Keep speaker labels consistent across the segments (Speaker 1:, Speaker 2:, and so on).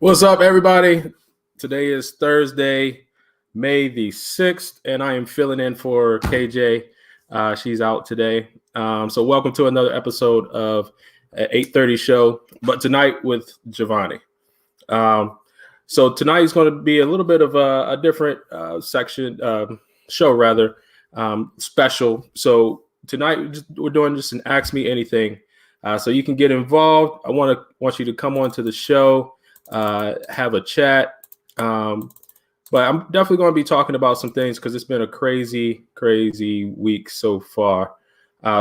Speaker 1: What's up, everybody? Today is Thursday, May the 6th, and I am filling in for KJ. She's out today. So welcome to another episode of 8:30 show, but tonight with Jovani. So tonight is going to be a little bit of a different show rather, special. So tonight we're doing just an Ask Me Anything. So you can get involved. I want you to come on to the show. Have a chat. But I'm definitely going to be talking about some things because it's been a crazy week so far.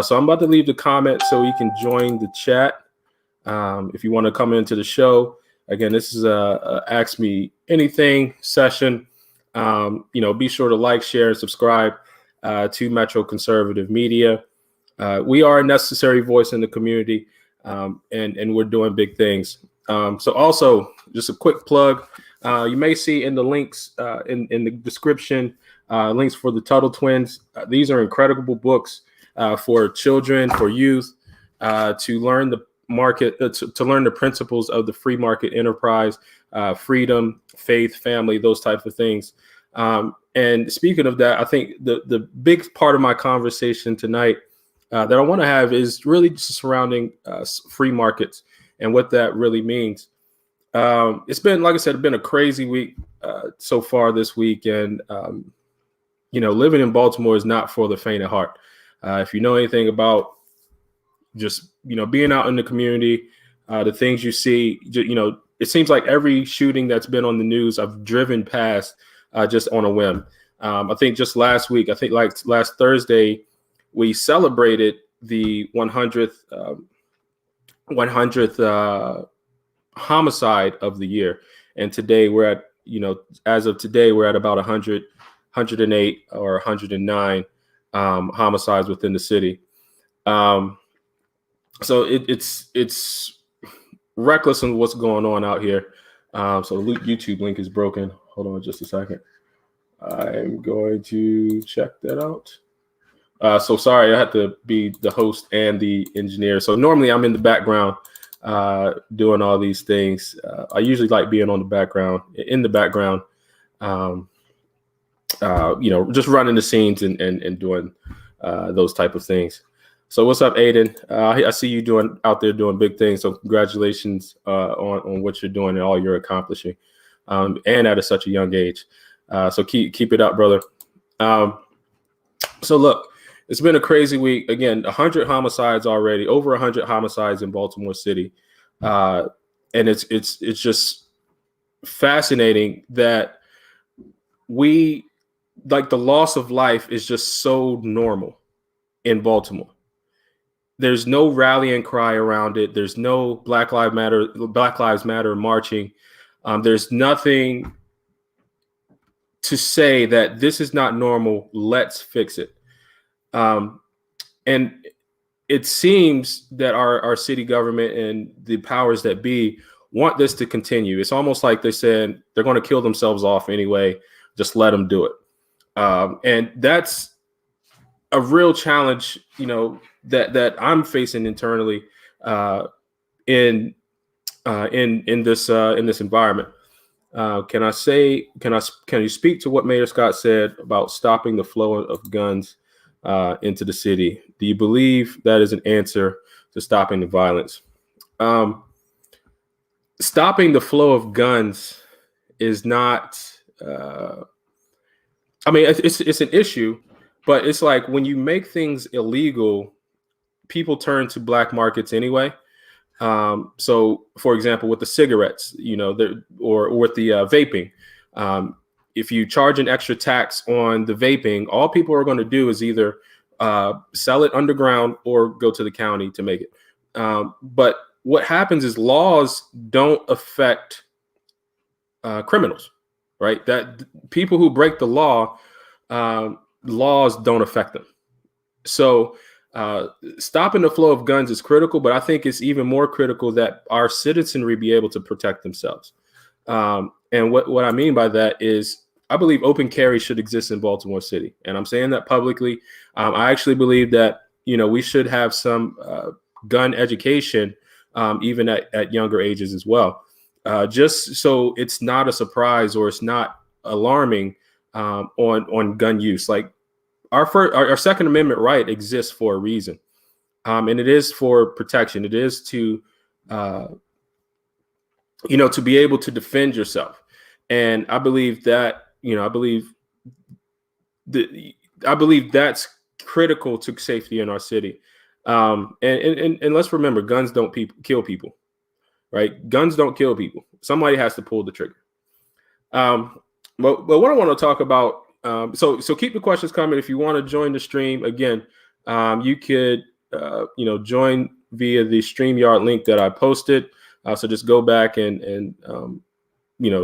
Speaker 1: So I'm about to leave the comment so you can join the chat. If you want to come into the show, again, this is a Ask Me Anything session. Be sure to like, share, and subscribe to Metro Conservative Media. We are a necessary voice in the community, and we're doing big things. So also, just a quick plug, you may see in the links in the description, links for the Tuttle Twins. These are incredible books for children, for youth, to learn the market, to learn the principles of the free market enterprise, freedom, faith, family, those types of things. And speaking of that, I think the big part of my conversation tonight that I want to have is really just surrounding free markets and what that really means. It's been, like I said, been a crazy week so far this week. And, living in Baltimore is not for the faint of heart. If you know anything about just, being out in the community, the things you see, it seems like every shooting that's been on the news, I've driven past just on a whim. I think just last week, like last Thursday, we celebrated the 100th homicide of the year. And today we're at, as of today, we're at about 100, 108 or 109 homicides within the city. So it's reckless in what's going on out here. So the YouTube link is broken. Hold on just a second. I'm going to check that out. So sorry, I had to be the host and the engineer. So normally I'm in the background doing all these things. I usually like being in the background, just running the scenes and doing those type of things. So what's up, Aiden? I see you out there doing big things. So congratulations on what you're doing and all you're accomplishing, and at such a young age. So keep it up, brother. So look. It's been a crazy week. Again, 100 homicides already, over 100 homicides in Baltimore City. And it's just fascinating that the loss of life is just so normal in Baltimore. There's no rallying cry around it. There's no Black Lives Matter marching. There's nothing to say that this is not normal. Let's fix it. And it seems that our city government and the powers that be want this to continue. It's almost like they said they're going to kill themselves off anyway. Just let them do it. And that's a real challenge, that I'm facing internally in this environment. Can you speak to what Mayor Scott said about stopping the flow of guns into the city? Do you believe that is an answer to stopping the violence? Stopping the flow of guns is not. It's an issue, but it's like when you make things illegal, people turn to black markets anyway. So, for example, with the cigarettes, or with the vaping. If you charge an extra tax on the vaping, all people are going to do is either sell it underground or go to the county to make it. But what happens is laws don't affect criminals, right? That people who break the law, laws don't affect them. So stopping the flow of guns is critical, but I think it's even more critical that our citizenry be able to protect themselves. And what I mean by that is I believe open carry should exist in Baltimore City. And I'm saying that publicly. I actually believe that, we should have some gun education, even at younger ages as well. just so it's not a surprise or it's not alarming on gun use. Like our Second Amendment right exists for a reason, and it is for protection. It is to to be able to defend yourself. And I believe that I believe that's critical to safety in our city. And let's remember, guns don't kill people, right? Guns don't kill people. Somebody has to pull the trigger. But what I want to talk about, so keep the questions coming. If you want to join the stream, again, you could join via the StreamYard link that I posted. So just go back and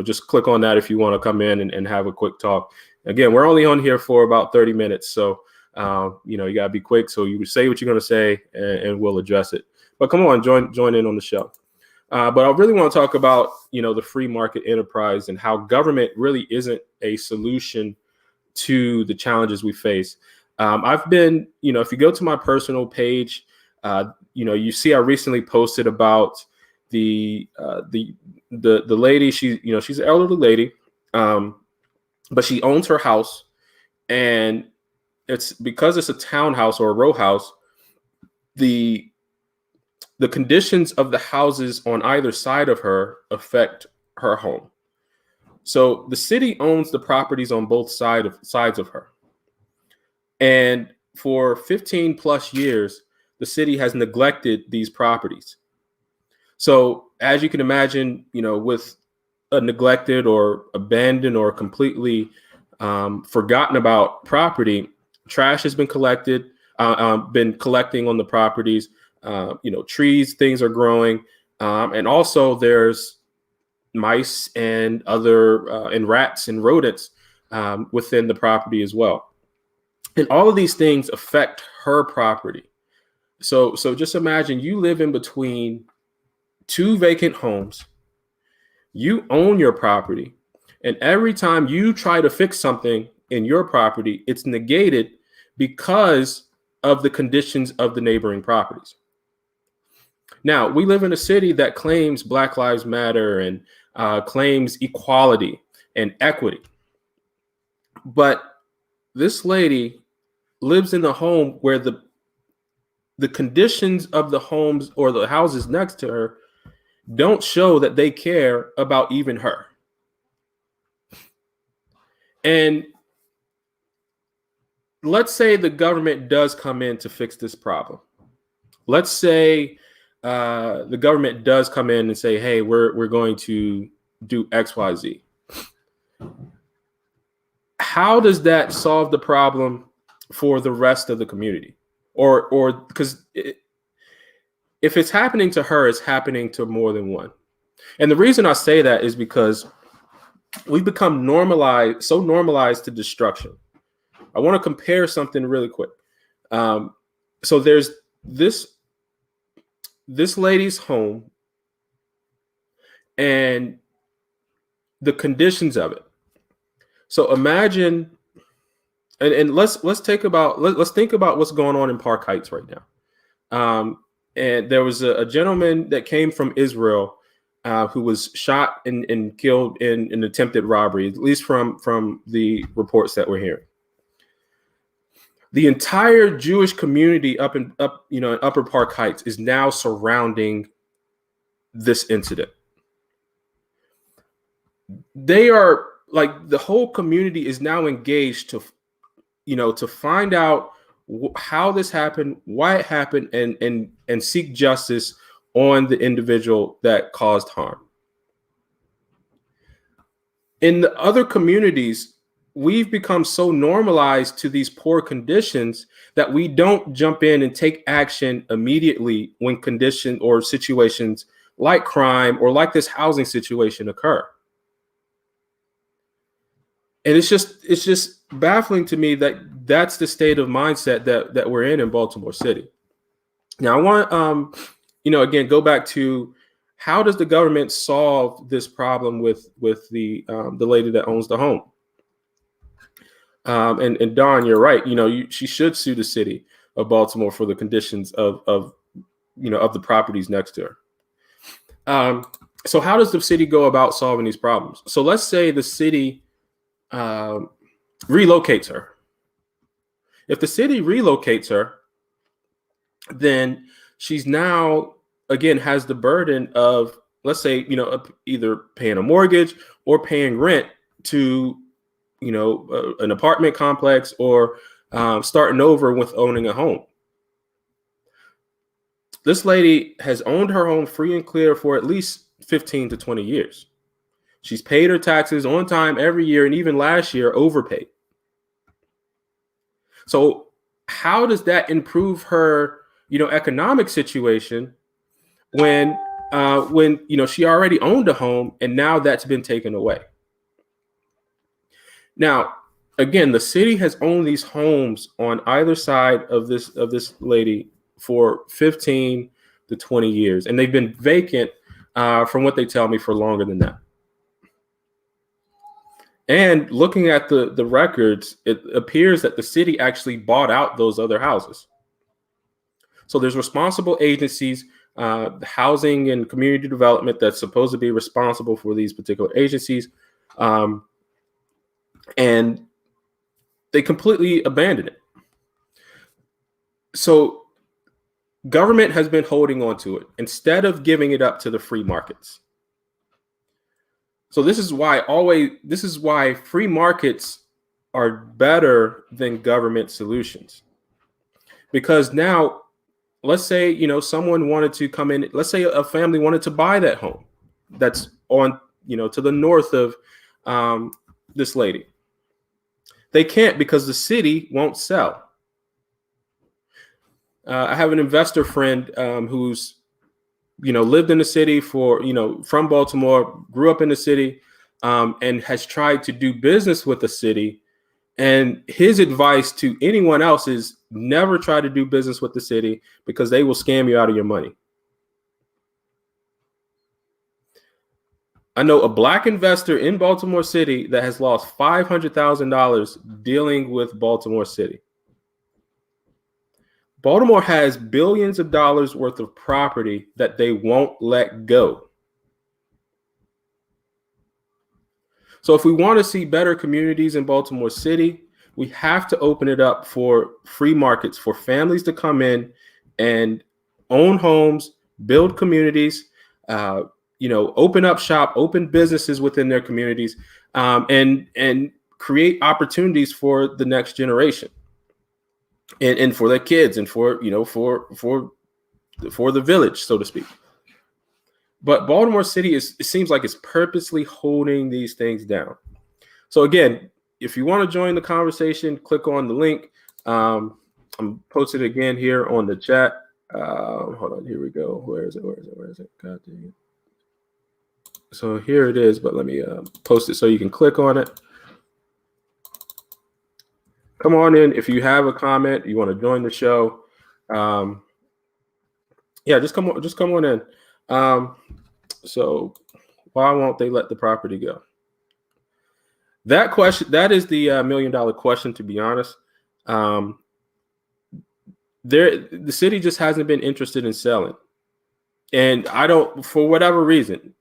Speaker 1: just click on that if you want to come in and have a quick talk. Again, we're only on here for about 30 minutes. So, you got to be quick. So you say what you're going to say and we'll address it. But come on, join in on the show. But I really want to talk about, the free market enterprise and how government really isn't a solution to the challenges we face. I've been, if you go to my personal page, you see I recently posted about the lady. She's an elderly lady, but she owns her house, and it's because it's a townhouse or a row house. The conditions of the houses on either side of her affect her home. So the city owns the properties on both sides of her. And for 15 plus years, the city has neglected these properties. So as you can imagine, with a neglected or abandoned or completely forgotten about property, trash has been collecting on the properties. Trees, things are growing. And also there's mice and other and rats and rodents within the property as well. And all of these things affect her property. So just imagine you live in between two vacant homes. You own your property. And every time you try to fix something in your property, it's negated because of the conditions of the neighboring properties. Now, we live in a city that claims Black Lives Matter and claims equality and equity. But this lady lives in a home where the conditions of the homes or the houses next to her don't show that they care about even her. And let's say the government does come in to fix this problem. Let's say the government does come in and say, hey, we're going to do X, Y, Z. How does that solve the problem for the rest of the community? Or because if it's happening to her, it's happening to more than one. And the reason I say that is because we've become normalized to destruction. I want to compare something really quick. So there's this lady's home and the conditions of it. So imagine, and let's think about what's going on in Park Heights right now. And there was a gentleman that came from Israel who was shot and killed in an attempted robbery, at least from the reports that we're hearing. The entire Jewish community up in Upper Park Heights is now surrounding this incident. They are like, the whole community is now engaged to find out how this happened, why it happened, and seek justice on the individual that caused harm. In the other communities, we've become so normalized to these poor conditions that we don't jump in and take action immediately when conditions or situations like crime or like this housing situation occur. And it's just baffling to me that that's the state of mindset that we're in Baltimore City. Now, I want again, go back to, how does the government solve this problem with the lady that owns the home? And Don, you're right. She should sue the city of Baltimore for the conditions of the properties next to her. So how does the city go about solving these problems? So let's say the city relocates her. If the city relocates her, then she's now again has the burden of, let's say, either paying a mortgage or paying rent to, an apartment complex, or starting over with owning a home. This lady has owned her home free and clear for at least 15 to 20 years. She's paid her taxes on time every year, and even last year overpaid. So how does that improve her, economic situation when she already owned a home and now that's been taken away? Now, again, the city has owned these homes on either side of this lady for 15 to 20 years, and they've been vacant, from what they tell me, for longer than that. And looking at the records, it appears that the city actually bought out those other houses. So there's responsible agencies, the housing and community development, that's supposed to be responsible for these particular agencies. And they completely abandoned it. So government has been holding on to it instead of giving it up to the free markets. So this is why free markets are better than government solutions. Because now, let's say, someone wanted to come in, let's say a family wanted to buy that home that's on, to the north of this lady. They can't, because the city won't sell. I have an investor friend who's lived in the city for, from Baltimore, grew up in the city, and has tried to do business with the city. And his advice to anyone else is never try to do business with the city, because they will scam you out of your money. I know a Black investor in Baltimore City that has lost $500,000 dealing with Baltimore City. Baltimore has billions of dollars worth of property that they won't let go. So if we want to see better communities in Baltimore City, we have to open it up for free markets, for families to come in and own homes, build communities, open up shop, open businesses within their communities, and create opportunities for the next generation, and for their kids, and for the village, so to speak. But Baltimore City it seems like it's purposely holding these things down. So again, if you want to join the conversation, click on the link. I'm posted again here on the chat. Hold on, here we go. Where is it? God dang it. So here it is, but let me post it so you can click on it. Come on in if you have a comment, you want to join the show. Just come on in. So why won't they let the property go? That is the $1 million question, to be honest. The city just hasn't been interested in selling. And for whatever reason,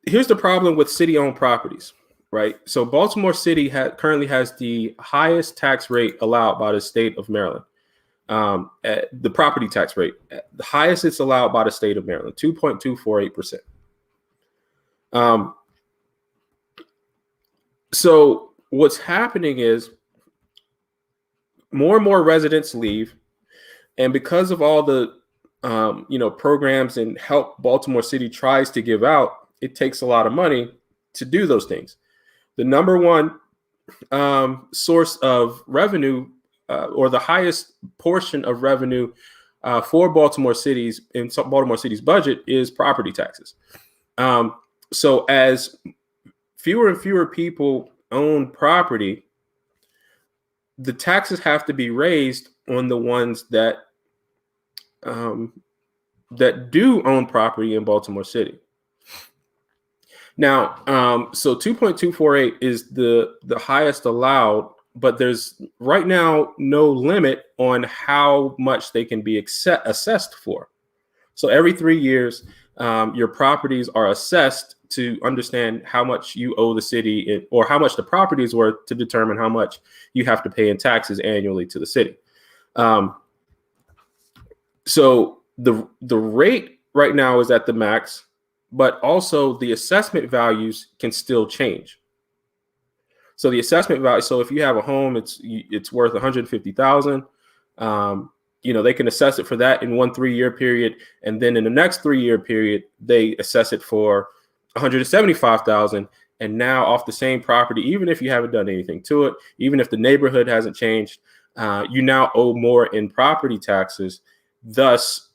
Speaker 1: here's the problem with city-owned properties, right? So Baltimore City currently has the highest tax rate allowed by the state of Maryland. The property tax rate, the highest it's allowed by the state of Maryland, 2.248%. So what's happening is more and more residents leave, and because of all the programs and help Baltimore City tries to give out, it takes a lot of money to do those things. The number one source of revenue, or the highest portion of revenue for Baltimore City's budget, is property taxes. So as fewer and fewer people own property, the taxes have to be raised on the ones that do own property in Baltimore City. Now, so 2.248 is the highest allowed, but there's right now no limit on how much they can be assessed for. So every 3 years, your properties are assessed to understand how much you owe the city or how much the property is worth to determine how much you have to pay in taxes annually to the city. So the rate right now is at the max, but also the assessment values can still change. So the assessment value. So if you have a home, it's worth 150,000. They can assess it for that in 1 3-year period, and then in the next 3-year period, they assess it for 175,000. And now off the same property, even if you haven't done anything to it, even if the neighborhood hasn't changed, you now owe more in property taxes, thus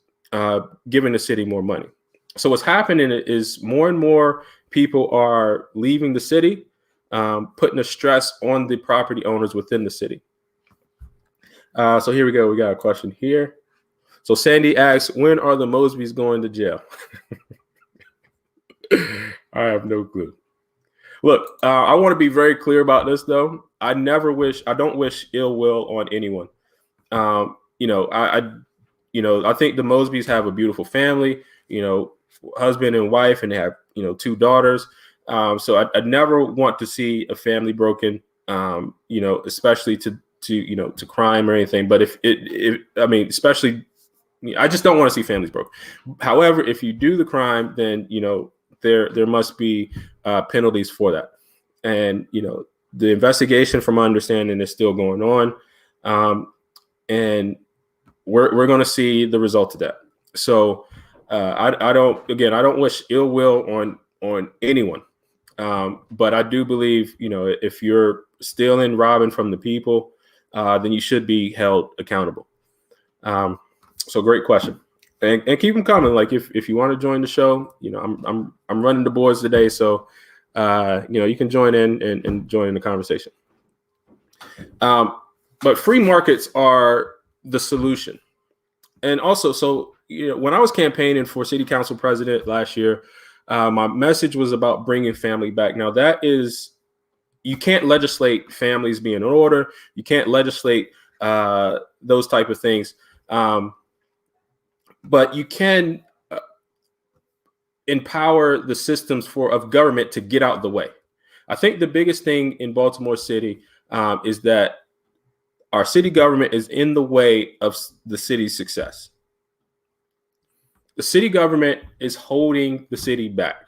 Speaker 1: giving the city more money. So what's happening is more and more people are leaving the city, putting a stress on the property owners within the city. So here we go. We got a question here. So Sandy asks, when are the Mosbys going to jail? I have no clue. Look, I want to be very clear about this, though. I don't wish ill will on anyone. I think the Mosbys have a beautiful family, husband and wife, and they have, 2 daughters. So I never want to see a family broken, especially to crime or anything. But especially, I just don't want to see families broken. However, if you do the crime, then, there must be penalties for that. And, the investigation, from my understanding, is still going on. And we're going to see the result of that. So I don't wish ill will on anyone. But I do believe, if you're stealing, robbing from the people, then you should be held accountable. So great question. And keep them coming. Like if you want to join the show, I'm running the boards today, so you can join in and join in the conversation. But free markets are the solution. And also, so when I was campaigning for city council president last year, my message was about bringing family back. Now you can't legislate families being in order. You can't legislate those type of things. But you can empower the systems of government to get out the way. I think the biggest thing in Baltimore City is that our city government is in the way of the city's success. The city government is holding the city back.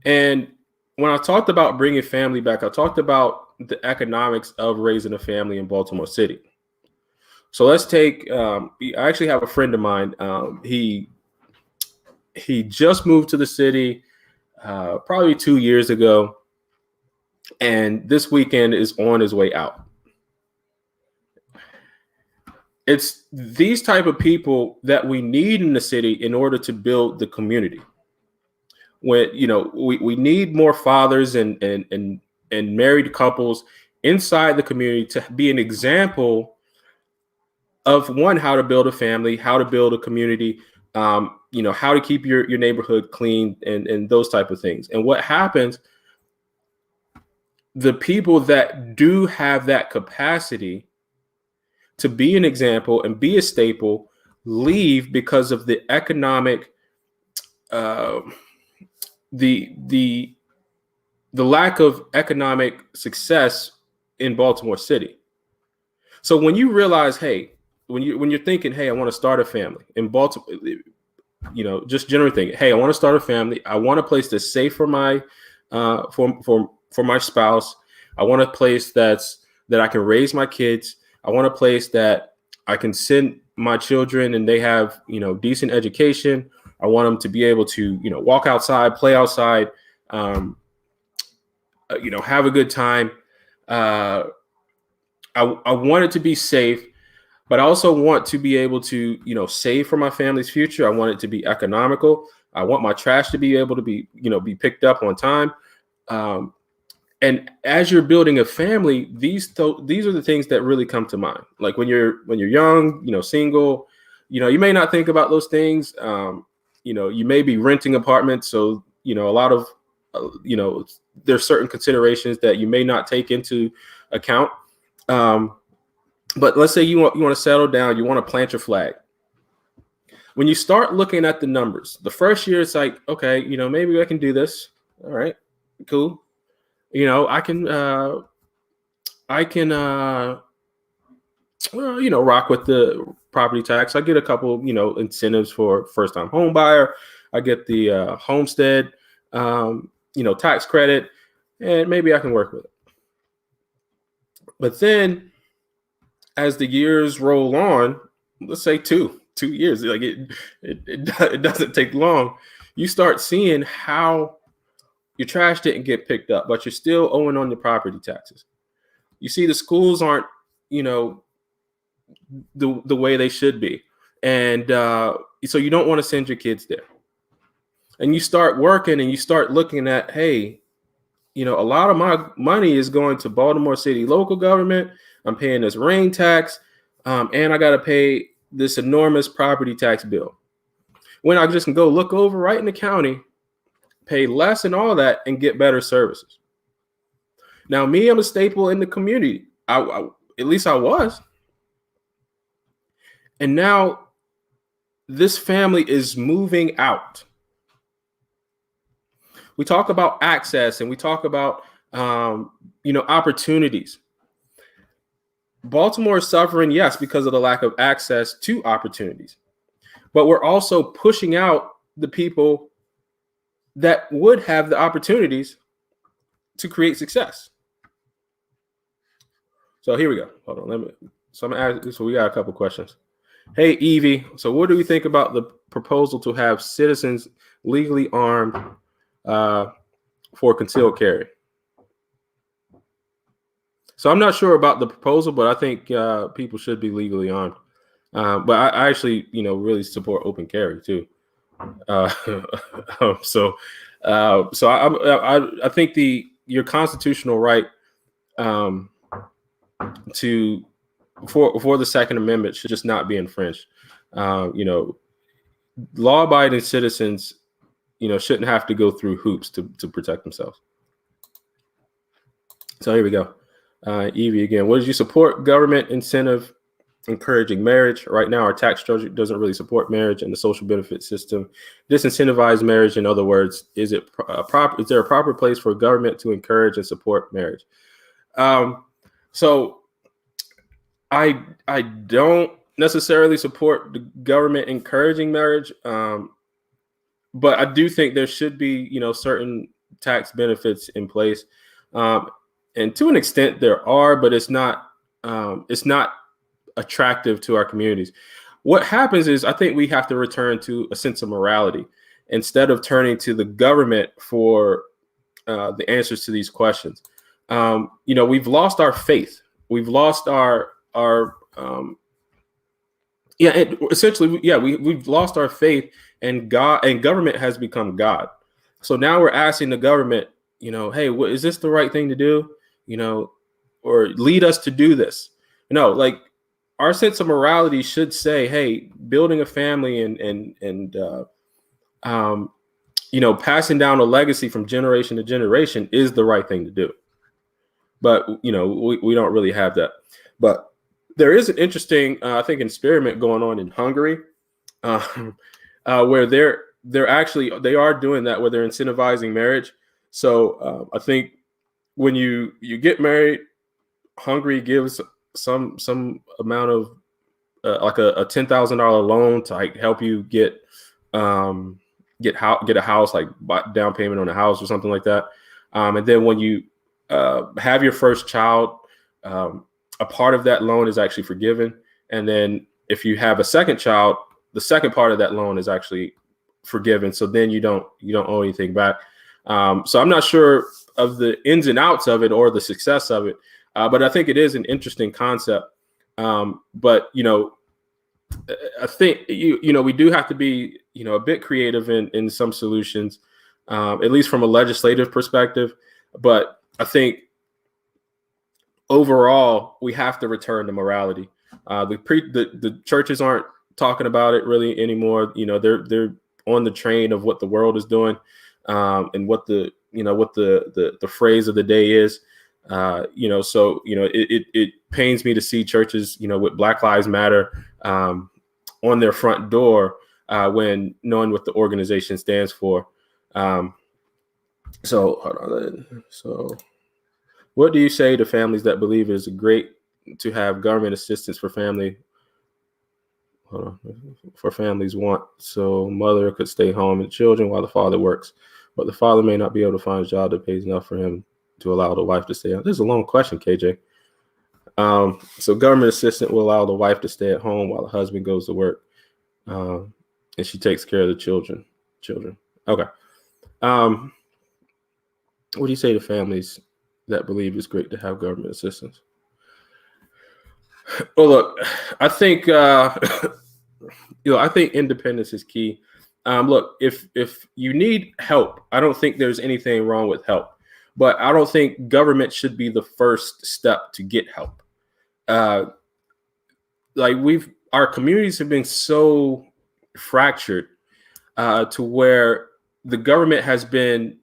Speaker 1: And when I talked about bringing family back, I talked about the economics of raising a family in Baltimore City. So let's take, I actually have a friend of mine. He just moved to the city probably 2 years ago. And this weekend is on his way out. It's these type of people that we need in the city in order to build the community. When, we need more fathers and married couples inside the community to be an example of how to build a family, how to build a community, how to keep your neighborhood clean and those type of things. And what happens, the people that do have that capacity to be an example and be a staple leave because of the economic, the lack of economic success in Baltimore City. So when you realize, hey, when you're thinking, hey, I want to start a family in Baltimore, just generally thinking, hey, I want to start a family. I want a place that's safe for my for my spouse. I want a place that I can raise my kids. I want a place that I can send my children and they have, decent education. I want them to be able to, walk outside, play outside, have a good time. I want it to be safe, but I also want to be able to, save for my family's future. I want it to be economical. I want my trash to be able to be picked up on time. And as you're building a family, these are the things that really come to mind. Like when you're young, single, you may not think about those things. You may be renting apartments. So, a lot of, there's certain considerations that you may not take into account. But let's say you want to settle down, you want to plant your flag. When you start looking at the numbers, the first year it's like, okay, maybe I can do this. All right, cool. I can rock with the property tax. I get a couple, incentives for first time home buyer. I get the homestead, tax credit, and maybe I can work with it. But then as the years roll on, let's say two years, like it doesn't take long. You start seeing how your trash didn't get picked up, but you're still owing on your property taxes. You see the schools aren't, the way they should be. And so you don't want to send your kids there. And you start working and you start looking at, hey, a lot of my money is going to Baltimore City local government. I'm paying this rain tax, and I got to pay this enormous property tax bill. When I just can go look over right in the county, pay less and all that, and get better services. Now, me, I'm a staple in the community. I at least I was. And now this family is moving out. We talk about access and we talk about, opportunities. Baltimore is suffering, yes, because of the lack of access to opportunities. But we're also pushing out the people that would have the opportunities to create success. So here we go. Hold on. So we got a couple questions. Hey, Evie. So what do we think about the proposal to have citizens legally armed for concealed carry? So I'm not sure about the proposal, but I think people should be legally armed. But I actually, really support open carry too. So I think your constitutional right for the Second Amendment should just not be infringed. Law-abiding citizens, shouldn't have to go through hoops to protect themselves. So here we go. Evie again. What did you support? Government incentive encouraging marriage. Right now, our tax structure doesn't really support marriage, and the social benefit system disincentivize marriage. In other words, is there a proper place for government to encourage and support marriage? So I don't necessarily support the government encouraging marriage, but I do think there should be, certain tax benefits in place. And to an extent there are, but it's not attractive to our communities. What happens is I think we have to return to a sense of morality instead of turning to the government for the answers to these questions. We've lost our faith. We've lost we've lost our faith, and God and government has become God. So now we're asking the government, hey, is this the right thing to do? Or lead us to do this. Like our sense of morality should say, hey, building a family and passing down a legacy from generation to generation is the right thing to do. But, we don't really have that. But there is an interesting, I think, experiment going on in Hungary where they are doing that, where they're incentivizing marriage. So I think when you get married, Hungary gives some amount of like a $10,000 loan to help you get a house, like down payment on a house or something like that. And then when you have your first child, a part of that loan is actually forgiven. And then if you have a second child, the second part of that loan is actually forgiven. So then you don't owe anything back. So I'm not sure of the ins and outs of it or the success of it. But I think it is an interesting concept. But, I think, we do have to be, a bit creative in some solutions, at least from a legislative perspective. But I think overall, we have to return to morality. The churches aren't talking about it really anymore. They're on the train of what the world is doing, and what the phrase of the day is. So it pains me to see churches, with Black Lives Matter on their front door, when knowing what the organization stands for. So hold on. So what do you say to families that believe it is great to have government assistance for family? For families want so mother could stay home and children while the father works, but the father may not be able to find a job that pays enough for him to allow the wife to stay home. This is a long question, KJ. So government assistance will allow the wife to stay at home while the husband goes to work, and she takes care of the children. Okay. What do you say to families that believe it's great to have government assistance? Well, look, I think I think independence is key. Look, if you need help, I don't think there's anything wrong with help, but I don't think government should be the first step to get help. Our communities have been so fractured to where the government has been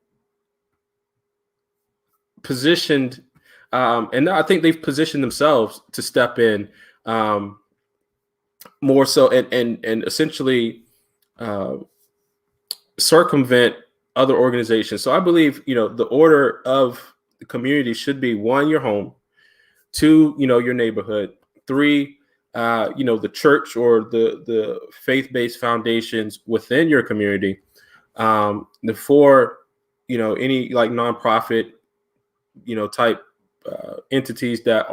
Speaker 1: positioned, and I think they've positioned themselves to step in more so and essentially circumvent other organizations. So I believe, the order of the community should be 1, your home; 2, your neighborhood; 3, the church or the faith-based foundations within your community; the 4, any like nonprofit, type entities that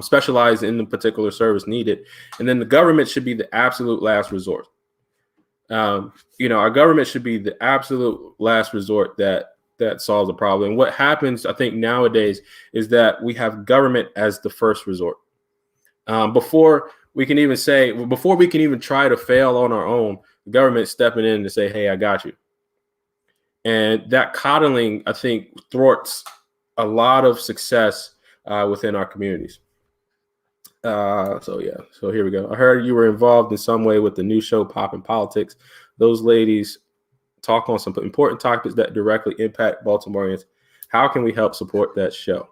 Speaker 1: specialize in the particular service needed. And then the government should be the absolute last resort. Our government should be the absolute last resort that solves the problem. And what happens, I think, nowadays is that we have government as the first resort. Before we can even try to fail on our own, the government stepping in to say, "Hey, I got you." And that coddling, I think, thwarts a lot of success within our communities. So here we go. I heard you were involved in some way with the new show, Poppin' Politics. Those ladies talk on some important topics that directly impact Baltimoreans. How can we help support that show?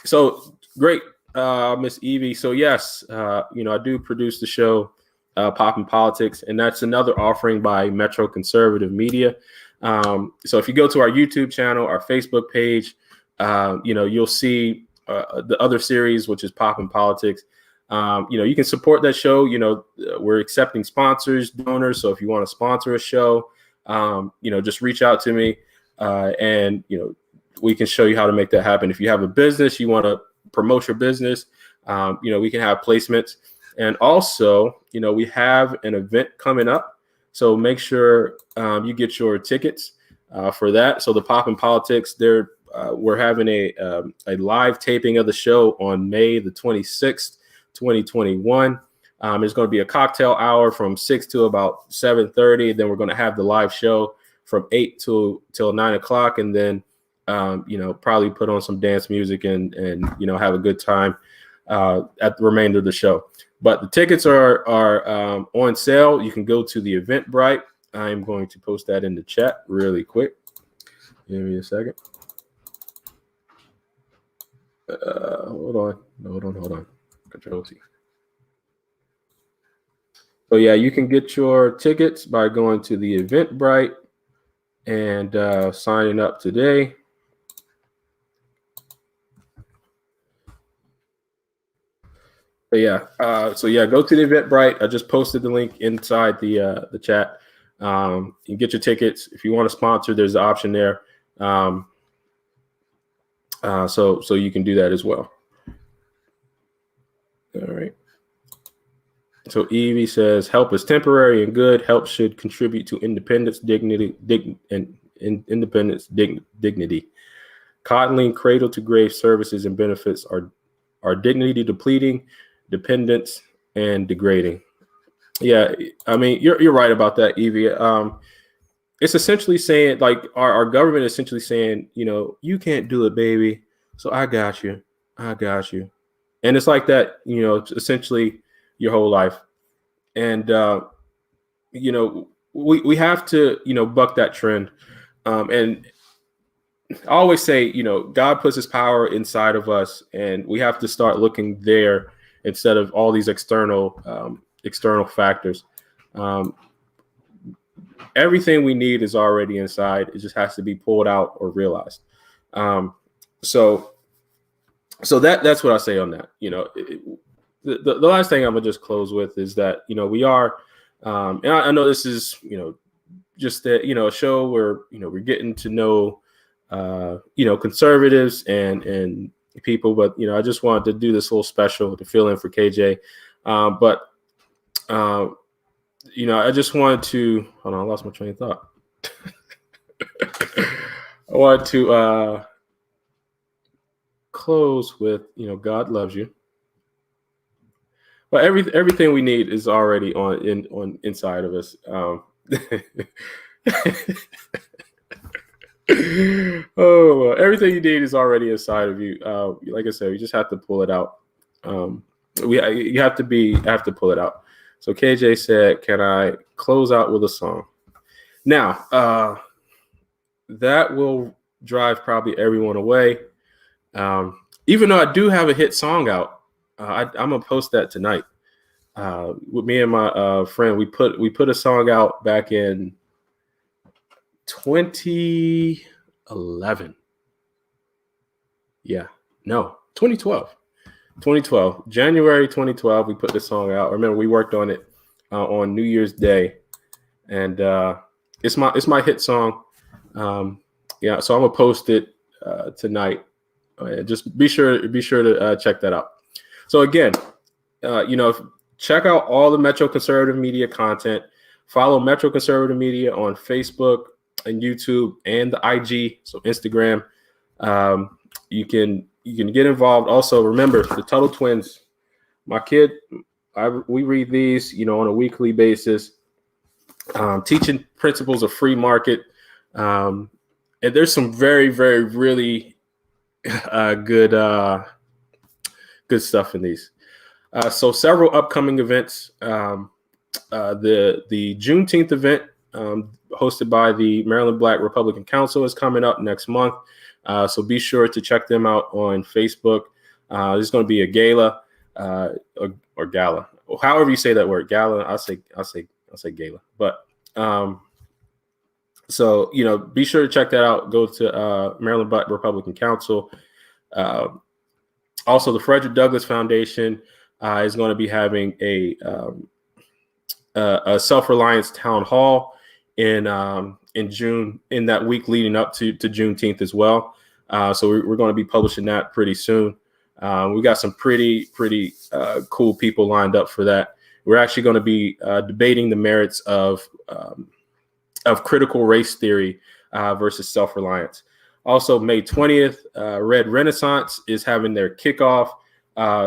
Speaker 1: So great, Miss Evie. So yes, I do produce the show, Poppin' Politics, and that's another offering by Metro Conservative Media. So if you go to our YouTube channel, our Facebook page, you'll see the other series, which is Poppin' Politics. You can support that show. We're accepting sponsors, donors. So if you want to sponsor a show, just reach out to me, and we can show you how to make that happen. If you have a business, you want to promote your business, we can have placements. And also, we have an event coming up, so make sure you get your tickets for that. So the Poppin' Politics, we're having a live taping of the show on May the 26th, 2021. There's going to be a cocktail hour from 6 to about 7:30. Then we're going to have the live show from 8 till 9 o'clock, and then probably put on some dance music and have a good time at the remainder of the show. But the tickets are on sale. You can go to the Eventbrite. I'm going to post that in the chat really quick. Give me a second. Hold on. Control T. So yeah, you can get your tickets by going to the Eventbrite and signing up today. But go to the Eventbrite. I just posted the link inside the chat. You can get your tickets. If you want to sponsor, there's an option there. So you can do that as well. All right. So Evie says, help is temporary and good. Help should contribute to independence, dignity. Coddling, cradle to grave services and benefits are dignity depleting, dependence, and degrading. Yeah, I mean, you're right about that, Evie. It's essentially saying, like, our government is essentially saying, you can't do it, baby, so I got you. And it's like that, essentially your whole life. And, we have to, buck that trend. And I always say, God puts his power inside of us, and we have to start looking there instead of all these external external factors. Everything we need is already inside. It just has to be pulled out or realized. So that's what I say on that. The last thing I'm gonna just close with is that we are, and I know this is just that a show where we're getting to know conservatives and people, but I just wanted to do this little special to fill in for KJ, but I just wanted to hold on. I lost my train of thought. I wanted to close with God loves you. But everything we need is already on inside of us. Everything you need is already inside of you. Like I said, we just have to pull it out. You have to pull it out. So KJ said, "Can I close out with a song?" Now, that will drive probably everyone away. Even though I do have a hit song out, I'm gonna post that tonight. With me and my friend, we put a song out back in 2011. 2012. 2012, January 2012, we put this song out. I remember we worked on it on New Year's Day, and it's my hit song. So I'm gonna post it tonight. Just be sure to check that out. So again, check out all the Metro Conservative Media content. Follow Metro Conservative Media on Facebook and YouTube and the IG, so Instagram. You can get involved. Also, remember the Tuttle Twins. My kid, we read these, on a weekly basis. Teaching principles of free market, and there's some very, very, really good stuff in these. So several upcoming events. The Juneteenth event, hosted by the Maryland Black Republican Council, is coming up next month. So be sure to check them out on Facebook. There's going to be a gala or gala, however you say that word, gala. I'll say gala. But so be sure to check that out. Go to Maryland Black Republican Council. Also, the Frederick Douglass Foundation is going to be having a self-reliance town hall in June, in that week leading up to Juneteenth as well. So we're going to be publishing that pretty soon. We got some pretty cool people lined up for that. We're actually going to be debating the merits of critical race theory versus self-reliance. Also, May 20th, Red Renaissance is having their kickoff.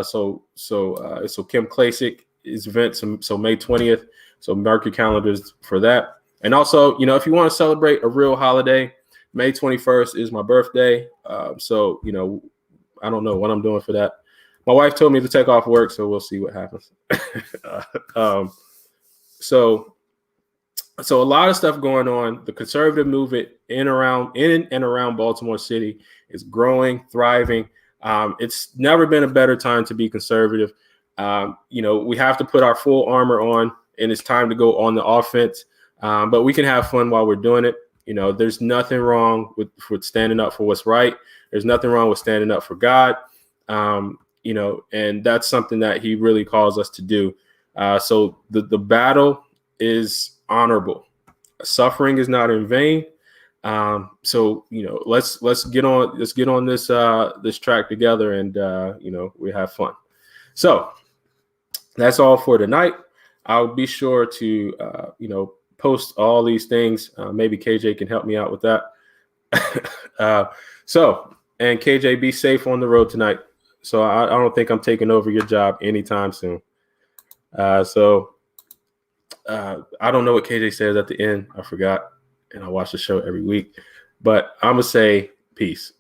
Speaker 1: So Kim Klasick is event. So May 20th. So mark your calendars for that. And also, if you want to celebrate a real holiday, May 21st is my birthday. So I don't know what I'm doing for that. My wife told me to take off work, so we'll see what happens. So a lot of stuff going on. The conservative movement in and around Baltimore City is growing, thriving. It's never been a better time to be conservative. We have to put our full armor on, and it's time to go on the offense. But we can have fun while we're doing it. There's nothing wrong with standing up for what's right. There's nothing wrong with standing up for God. And that's something that he really calls us to do. So the battle is honorable. Suffering is not in vain. So let's get on this track together, and we have fun. So that's all for tonight. I'll be sure to post all these things. Maybe KJ can help me out with that. And KJ, be safe on the road tonight. So I don't think I'm taking over your job anytime soon. I don't know what KJ says at the end. I forgot, and I watch the show every week. But I'm going to say peace.